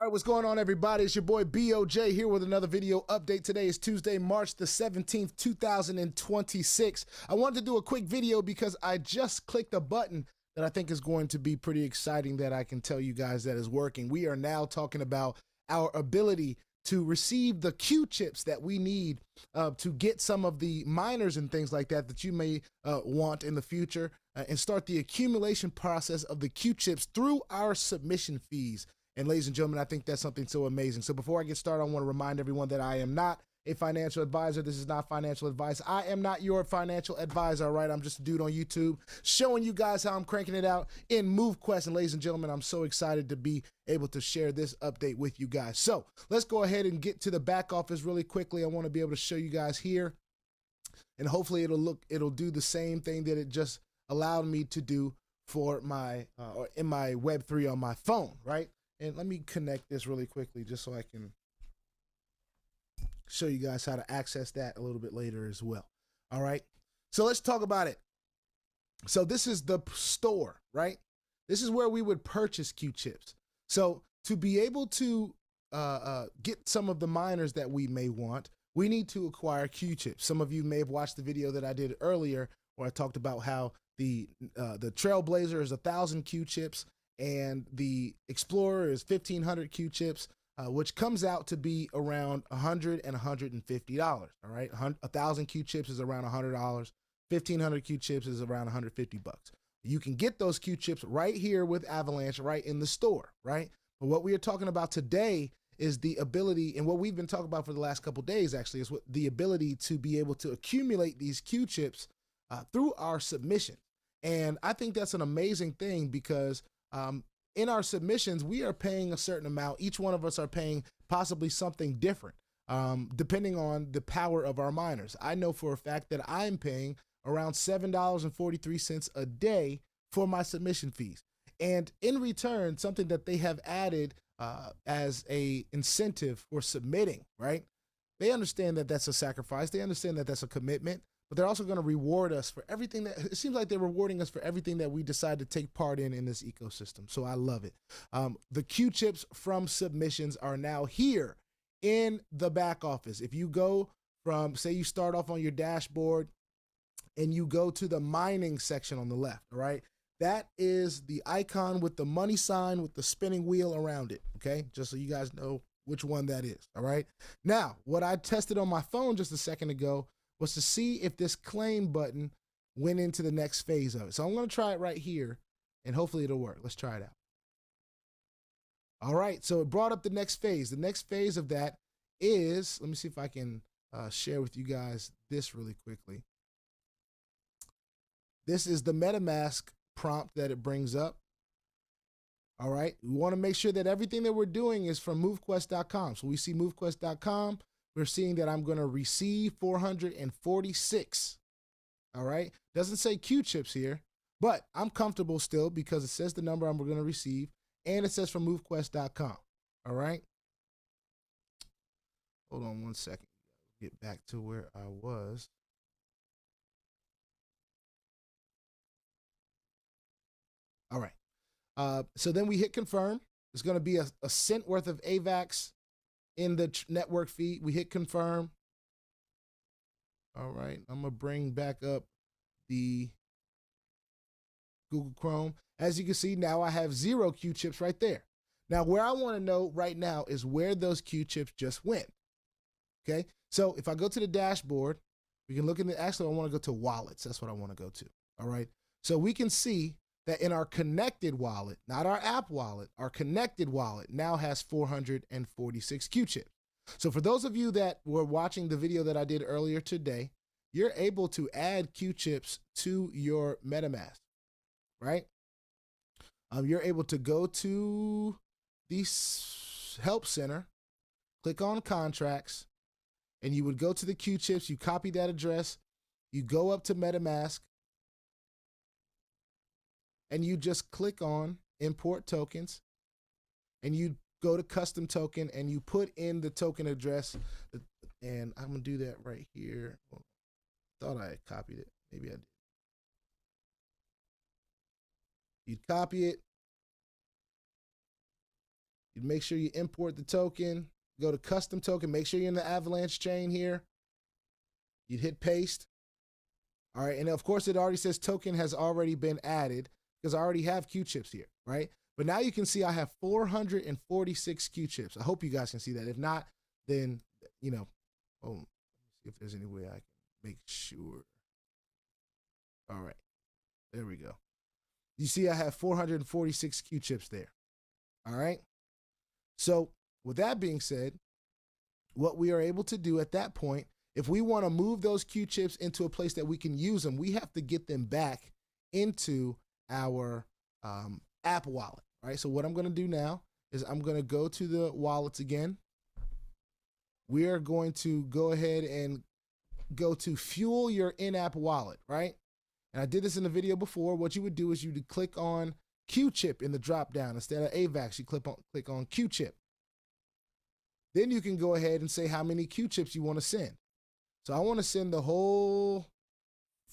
All right, what's going on, everybody? It's your boy BOJ here with another video update. Today is Tuesday, March the 17th, 2026. I wanted to do a quick video because I just clicked a button that I think is going to be pretty exciting that I can tell you guys that is working. We are now talking about our ability to receive the Q chips that we need to get some of the miners and things like that that you may want in the future and start the accumulation process of the Q chips through our submission fees. And ladies and gentlemen, I think that's something so amazing. So before I get started, I want to remind everyone that I am not a financial advisor. This is not financial advice. I am not your financial advisor, all right? I'm just a dude on YouTube showing you guys how I'm cranking it out in MoveQuest. And ladies and gentlemen, I'm so excited to be able to share this update with you guys. So let's go ahead and get to the back office really quickly. I want to be able to show you guys here. And hopefully it'll do the same thing that it just allowed me to do for my, or in my Web3 on my phone, right? And let me connect this really quickly just so I can show you guys how to access that a little bit later as well. All right, so let's talk about it. So this is the store, right? This is where we would purchase Q chips. So to be able to get some of the miners that we may want, we need to acquire Q chips. Some of you may have watched the video that I did earlier where I talked about how the Trailblazer is 1,000 Q chips and the Explorer is 1,500 Q chips, which comes out to be around $100 and $150. All right, 1,000 Q chips is around $100. 1,500 Q chips is around 150 bucks. You can get those Q chips right here with Avalanche, right in the store, right? But what we are talking about today is the ability, and what we've been talking about for the last couple of days actually, is what the ability to be able to accumulate these Q chips through our submission. And I think that's an amazing thing because in our submissions, we are paying a certain amount. Each one of us are paying possibly something different, depending on the power of our miners. I know for a fact that I'm paying around $7.43 a day for my submission fees. And in return, something that they have added as a incentive for submitting, right? They understand that that's a sacrifice. They understand that that's a commitment. But they're also going to reward us for everything that, it seems like they're rewarding us for everything that we decide to take part in this ecosystem. So I love it. The Q chips from submissions are now here in the back office. If you go from, say you start off on your dashboard and you go to the mining section on the left, all right? That is the icon with the money sign with the spinning wheel around it, okay? Just so you guys know which one that is, all right? Now, what I tested on my phone just a second ago was to see if this claim button went into the next phase of it. So I'm gonna try it right here and hopefully it'll work. Let's try it out. All right, so it brought up the next phase. The next phase of that is, let me see if I can share with you guys this really quickly. This is the MetaMask prompt that it brings up. All right, we wanna make sure that everything that we're doing is from MoveQuest.com. So we see MoveQuest.com. We're seeing that I'm going to receive 446. All right. Doesn't say Q chips here, but I'm comfortable still because it says the number I'm going to receive and it says from MoveQuest.com. All right. Hold on one second. Get back to where I was. All right. So then we hit confirm. It's going to be a cent worth of AVAX in the network feed. We hit confirm. All right, I'm gonna bring back up the Google Chrome. As you can see, now I have 0 Q chips right there. Now, where I wanna know right now is where those Q chips just went, okay? So if I go to the dashboard, we can look in the, actually I wanna go to wallets. That's what I wanna go to, all right? So we can see that in our connected wallet, not our app wallet, our connected wallet now has 446 Q chips. So for those of you that were watching the video that I did earlier today, you're able to add Q chips to your MetaMask, right? You're able to go to the help center, click on contracts, and you would go to the Q chips, you copy that address, you go up to MetaMask, and you just click on import tokens and you go to custom token and you put in the token address. And I'm gonna do that right here. Well, thought I had copied it. Maybe I did. You'd copy it. You make sure you import the token, go to custom token, make sure you're in the Avalanche chain here. You'd hit paste. All right, and of course it already says token has already been added because I already have Q-chips here, right? But now you can see I have 446 Q-chips. I hope you guys can see that. If not, then, you know, oh, let me see if there's any way I can make sure. All right, there we go. You see I have 446 Q-chips there, all right? So with that being said, what we are able to do at that point, if we want to move those Q-chips into a place that we can use them, we have to get them back into our app wallet, right? So what I'm going to do now is I'm going to go to the wallets again. We are going to go ahead and go to fuel your in-app wallet, right? And I did this in the video before. What you would do is you would click on Q-chip in the drop down. Instead of AVAX, you click on Q-chip. Then you can go ahead and say how many Q-chips you want to send. So I want to send the whole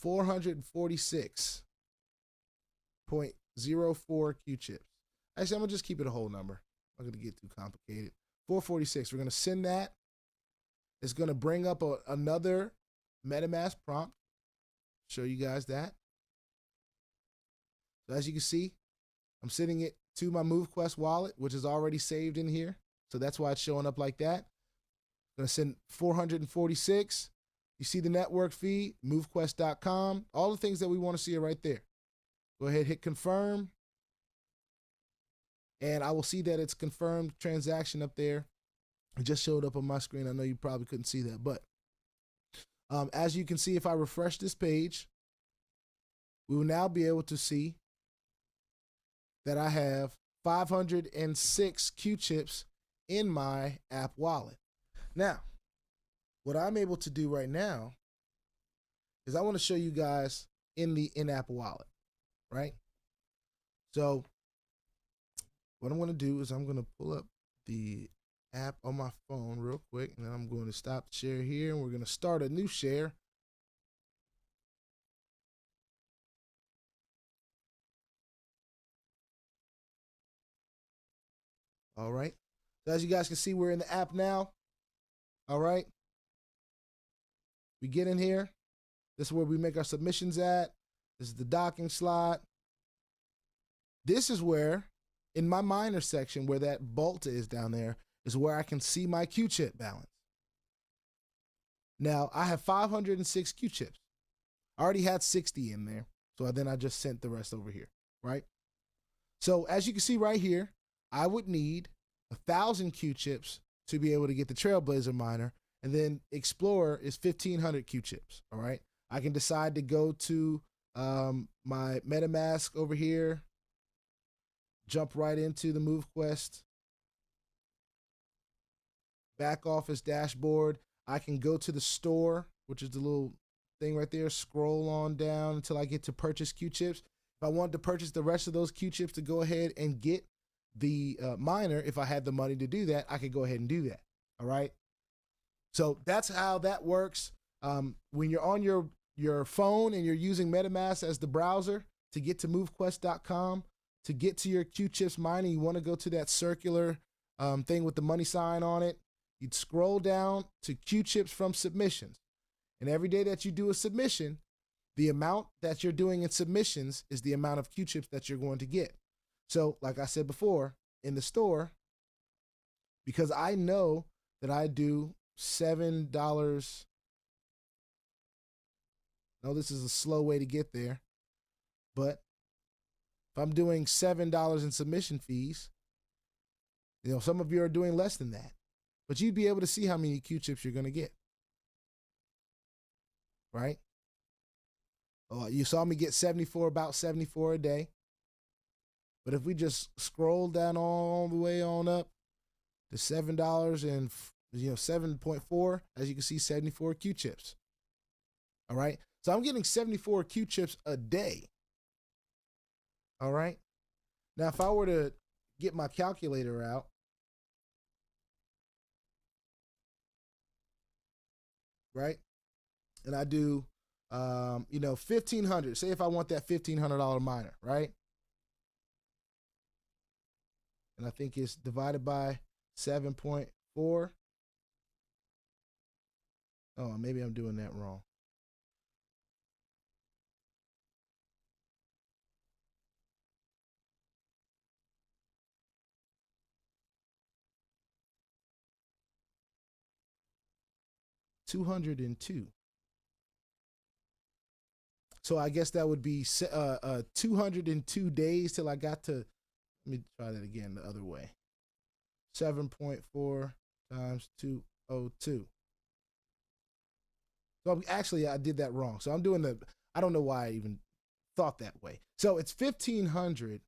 446.04 Q-chips. Actually, I'm going to just keep it a whole number. I'm not going to get too complicated. 446. We're going to send that. It's going to bring up another MetaMask prompt. Show you guys that. So as you can see, I'm sending it to my MoveQuest wallet, which is already saved in here. So that's why it's showing up like that. I'm going to send 446. You see the network fee, MoveQuest.com. All the things that we want to see are right there. Go ahead, hit confirm. And I will see that it's confirmed transaction up there. It just showed up on my screen. I know you probably couldn't see that, but as you can see, if I refresh this page, we will now be able to see that I have 506 Q-chips in my app wallet. Now, what I'm able to do right now is I want to show you guys in the in-app wallet, right? So what I'm going to do is I'm going to pull up the app on my phone real quick, and then I'm going to stop the share here, and we're going to start a new share. All right. So as you guys can see, we're in the app now. All right. We get in here. This is where we make our submissions at. This is the docking slot. This is where, in my miner section, where that bolt is down there, is where I can see my Q-chip balance. Now, I have 506 Q-chips. I already had 60 in there, so then I just sent the rest over here, right? So as you can see right here, I would need 1,000 Q-chips to be able to get the Trailblazer miner, and then Explorer is 1,500 Q-chips, all right? I can decide to go to my MetaMask over here, jump right into the MoveQuest back office dashboard. I can go to the store, which is the little thing right there, scroll on down until I get to purchase Q-chips. If I wanted to purchase the rest of those Q-chips to go ahead and get the miner, if I had the money to do that, I could go ahead and do that, all right? So that's how that works. When you're on your phone and you're using MetaMask as the browser to get to MoveQuest.com, to get to your Q-chips mining, you want to go to that circular thing with the money sign on it. You'd scroll down to Q-chips from submissions. And every day that you do a submission, the amount that you're doing in submissions is the amount of Q-chips that you're going to get. So like I said before, in the store, because I know that I do $7. No, this is a slow way to get there. But if I'm doing $7 in submission fees, you know, some of you are doing less than that. But you'd be able to see how many Q-chips you're going to get. Right? You saw me get 74, about 74 a day. But if we just scroll down all the way on up to $7 and 7.4, as you can see, 74 Q-chips. All right? So I'm getting 74 Q-chips a day. All right? Now, if I were to get my calculator out, right? And I do, 1,500. Say if I want that $1,500 miner, right? and I think it's divided by 7.4. Oh, maybe I'm doing that wrong. $202. So I guess that would be 202 days till I got to, let me try that again the other way. 7.4 times 202. So actually I did that wrong. So I'm doing I don't know why I even thought that way. So it's 1,500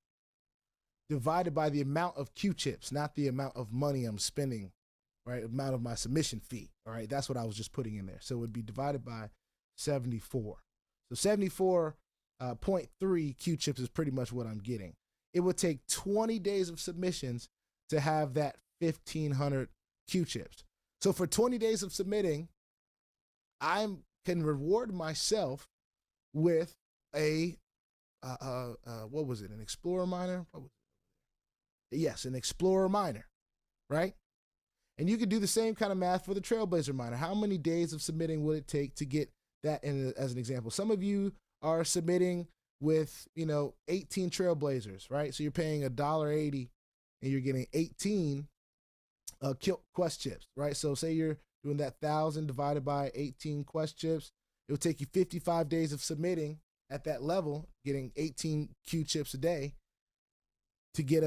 divided by the amount of Q-chips, not the amount of money I'm spending, right? Amount of my submission fee, all right? That's what I was just putting in there. So it would be divided by 74. So 74.3 Q-chips is pretty much what I'm getting. It would take 20 days of submissions to have that 1,500 Q-chips. So for 20 days of submitting, I can reward myself with a, what was it, an Explorer miner? Yes, an Explorer miner, right? And you could do the same kind of math for the Trailblazer miner. How many days of submitting would it take to get that in as an example? Some of you are submitting with, 18 Trailblazers, right? So you're paying $1.80 and you're getting 18 Quest chips, right? So say you're doing that 1,000 divided by 18 Quest chips. It would take you 55 days of submitting at that level, getting 18 Q chips a day to get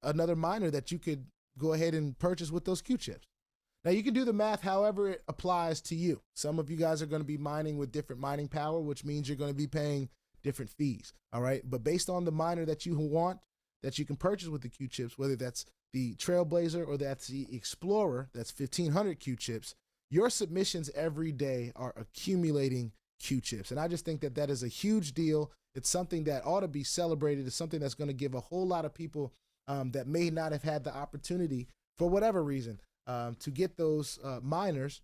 another miner that you could go ahead and purchase with those Q chips. Now you can do the math however it applies to you. Some of you guys are going to be mining with different mining power, which means you're going to be paying different fees, all right? But based on the miner that you want, that you can purchase with the Q chips, whether that's the Trailblazer or that's the Explorer, that's 1,500 Q chips, your submissions every day are accumulating Q chips. And I just think that that is a huge deal. It's something that ought to be celebrated. It's something that's going to give a whole lot of people that may not have had the opportunity for whatever reason to get those miners,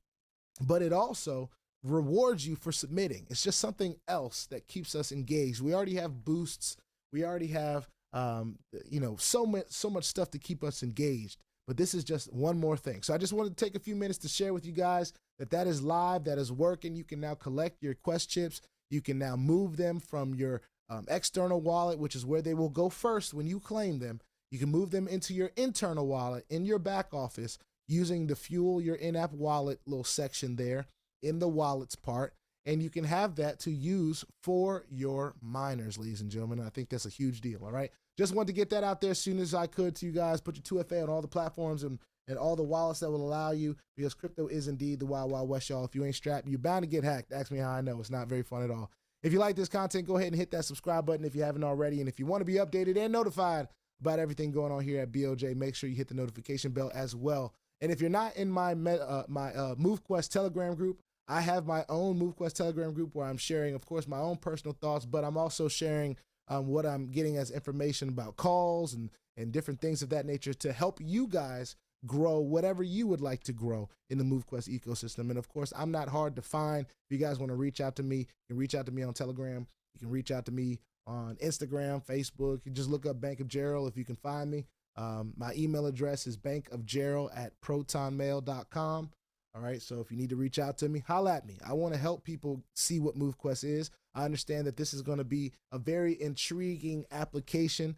but it also rewards you for submitting. It's just something else that keeps us engaged. We already have boosts. We already have, so much stuff to keep us engaged, but this is just one more thing. So I just wanted to take a few minutes to share with you guys that is live, that is working. You can now collect your Quest chips. You can now move them from your external wallet, which is where they will go first when you claim them. You can move them into your internal wallet in your back office using the Fuel Your In-App Wallet little section there in the wallets part. And you can have that to use for your miners, ladies and gentlemen. I think that's a huge deal, all right? Just wanted to get that out there as soon as I could to you guys. Put your 2FA on all the platforms and all the wallets that will allow you, because crypto is indeed the Wild Wild West, y'all. If you ain't strapped, you're bound to get hacked. Ask me how I know. It's not very fun at all. If you like this content, go ahead and hit that subscribe button if you haven't already. And if you want to be updated and notified about everything going on here at BOJ, make sure you hit the notification bell as well. And if you're not in my MoveQuest Telegram group, I have my own MoveQuest Telegram group where I'm sharing, of course, my own personal thoughts, but I'm also sharing what I'm getting as information about calls and different things of that nature to help you guys grow whatever you would like to grow in the MoveQuest ecosystem. And of course, I'm not hard to find. If you guys want to reach out to me, you can reach out to me on Telegram. You can reach out to me on Instagram, Facebook. You just look up Bank of Gerald if you can find me. My email address is bankofgerald@protonmail.com. All right, so if you need to reach out to me, holla at me. I want to help people see what MoveQuest is. I understand that this is going to be a very intriguing application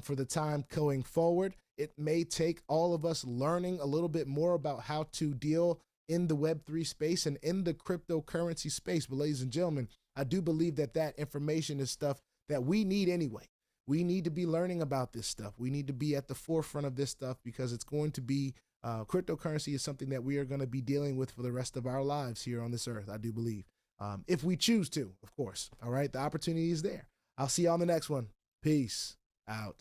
for the time going forward. It may take all of us learning a little bit more about how to deal in the Web3 space and in the cryptocurrency space. But ladies and gentlemen, I do believe that that information is stuff that we need anyway. We need to be learning about this stuff. We need to be at the forefront of this stuff because it's going to be cryptocurrency is something that we are going to be dealing with for the rest of our lives here on this earth, I do believe. If we choose to, of course. All right, the opportunity is there. I'll see you on the next one. Peace out.